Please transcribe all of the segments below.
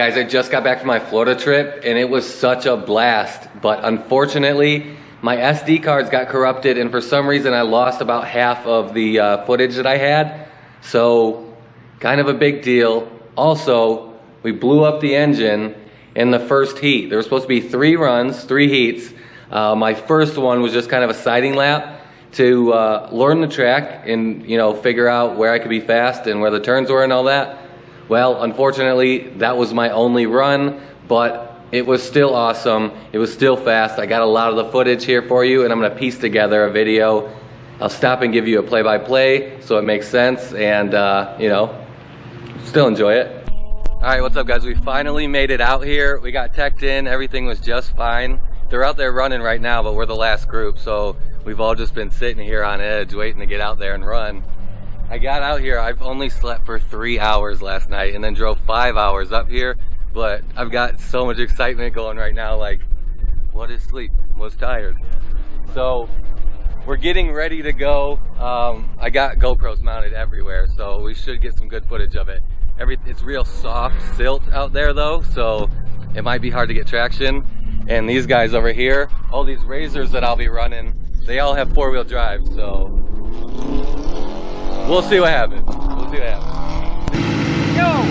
guys, I just got back from my Florida trip and it was such a blast, but unfortunately my SD cards got corrupted and for some reason I lost about half of the footage that I had. So kind of a big deal. Also, we blew up the engine in the first heat. There were supposed to be 3 runs, 3 heats. My first one was just kind of a sighting lap to learn the track and, you know, figure out where I could be fast and where the turns were and all that. Well, unfortunately, that was my only run, but it was still awesome. It was still fast. I got a lot of the footage here for you, and I'm gonna piece together a video. I'll stop and give you a play-by-play so it makes sense, and you know, still enjoy it. All right, what's up, guys? We finally made it out here. We got teched in. Everything was just fine. They're out there running right now, but we're the last group, so we've all just been sitting here on edge waiting to get out there and run. I got out here, I've only slept for 3 hours last night and then drove 5 hours up here, but I've got so much excitement going right now, like, what is sleep? Was tired. So we're getting ready to go. I got GoPros mounted everywhere, so we should get some good footage of it. It's real soft silt out there though, so it might be hard to get traction. And these guys over here, all these razors that I'll be running, they all have 4-wheel drive, so we'll see what happens. We'll see what happens. Go!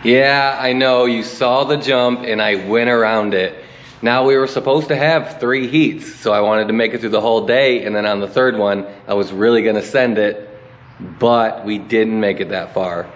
Yeah, I know, you saw the jump and I went around it. Now we were supposed to have 3 heats, so I wanted to make it through the whole day, and then on the 3rd one, I was really gonna send it, but we didn't make it that far.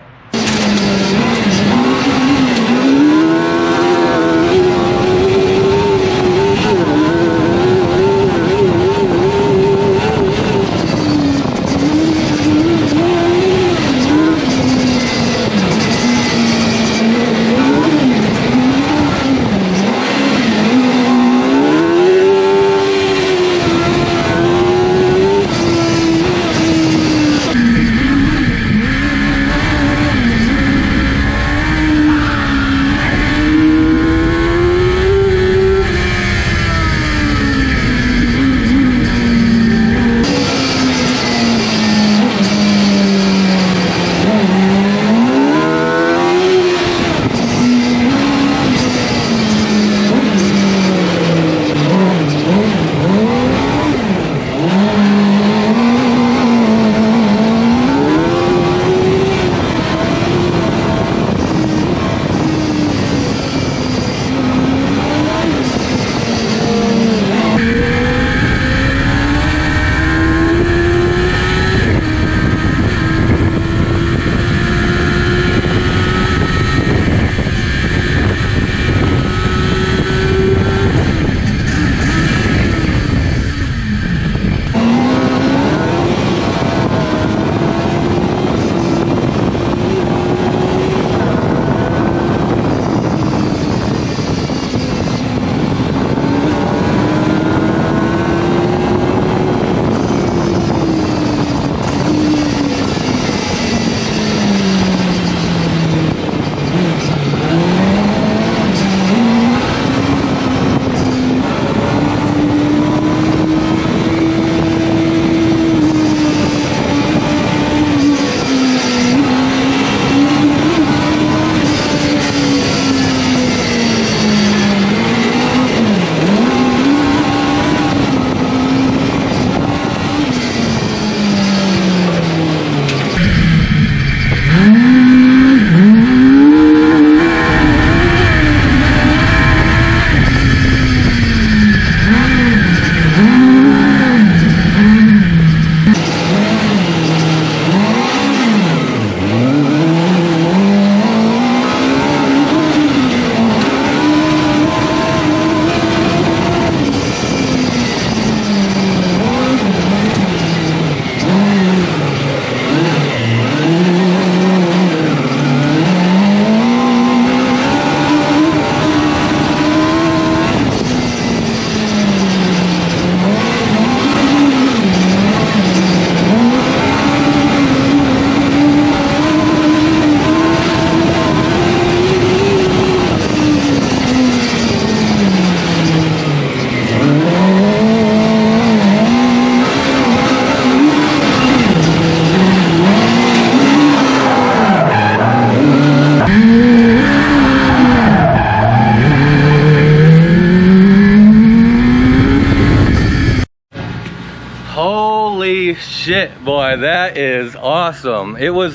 shit, boy, that is awesome. It was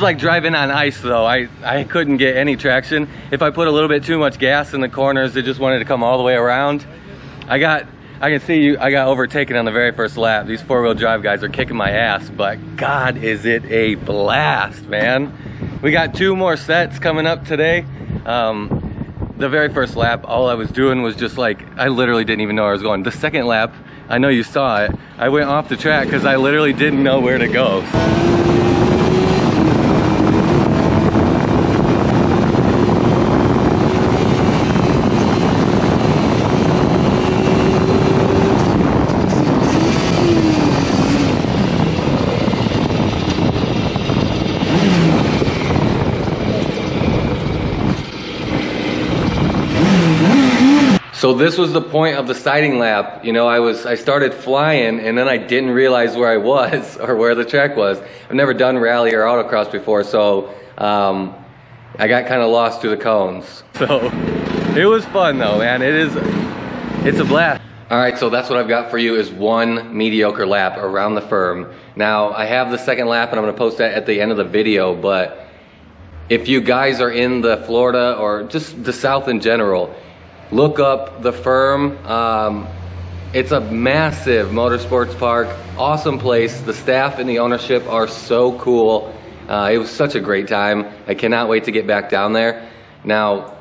like driving on ice though. I couldn't get any traction. If I put a little bit too much gas in the corners, it just wanted to come all the way around. I can see I got overtaken on the very first lap. These four-wheel drive guys are kicking my ass, but God, is it a blast, man. We got 2 more sets coming up today. The very first lap, all I was doing was just like, I literally didn't even know where I was going. The second lap, I know you saw it, I went off the track because I literally didn't know where to go. So this was the point of the sighting lap. You know, I started flying and then I didn't realize where I was or where the track was. I've never done rally or autocross before, so I got kind of lost through the cones. So it was fun though, man. It's a blast. All right, so that's what I've got for you is 1 mediocre lap around the firm. Now I have the second lap and I'm gonna post that at the end of the video, but if you guys are in the Florida or just the South in general, look up the firm. It's a massive motorsports park, awesome place. The staff and the ownership are so cool. It was such a great time. I cannot wait to get back down there. Now,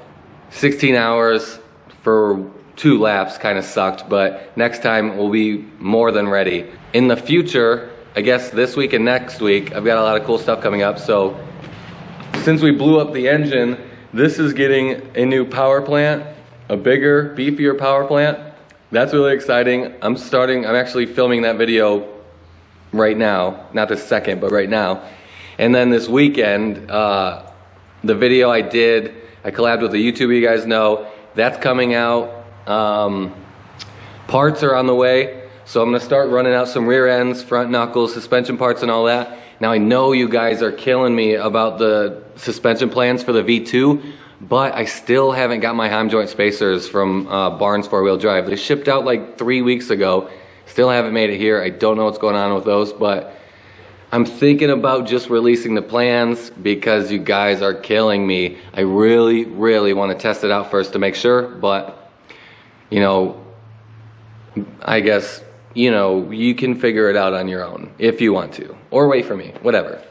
16 hours for 2 laps kind of sucked, but next time we'll be more than ready. In the future, I guess this week and next week, I've got a lot of cool stuff coming up. So since we blew up the engine, this is getting a new power plant. A bigger, beefier power plant. That's really exciting. I'm actually filming that video right now. Not this second, but right now. And then this weekend, the video I did, I collabed with a YouTuber you guys know. That's coming out. Parts are on the way. So I'm gonna start running out some rear ends, front knuckles, suspension parts and all that. Now I know you guys are killing me about the suspension plans for the V2, but I still haven't got my heim joint spacers from Barnes 4-wheel drive. They shipped out like 3 weeks ago. Still haven't made it here. I don't know what's going on with those, but I'm thinking about just releasing the plans because you guys are killing me. I really, really want to test it out first to make sure, but you know, I guess, you know, you can figure it out on your own if you want to, or wait for me, whatever.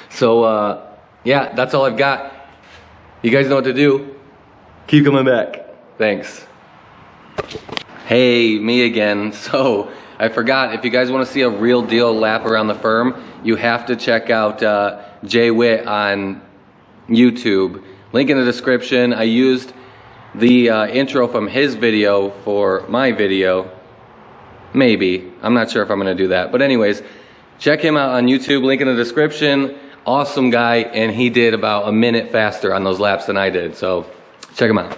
So yeah, that's all I've got. You guys know what to do. Keep coming back. Thanks. Hey, me again. So I forgot, if you guys want to see a real deal lap around the firm, you have to check out Whit on YouTube. Link in the description. I used the intro from his video for my video. Maybe. I'm not sure if I'm going to do that. But anyways, check him out on YouTube. Link in the description. Awesome guy, and he did about a minute faster on those laps than I did, so check him out.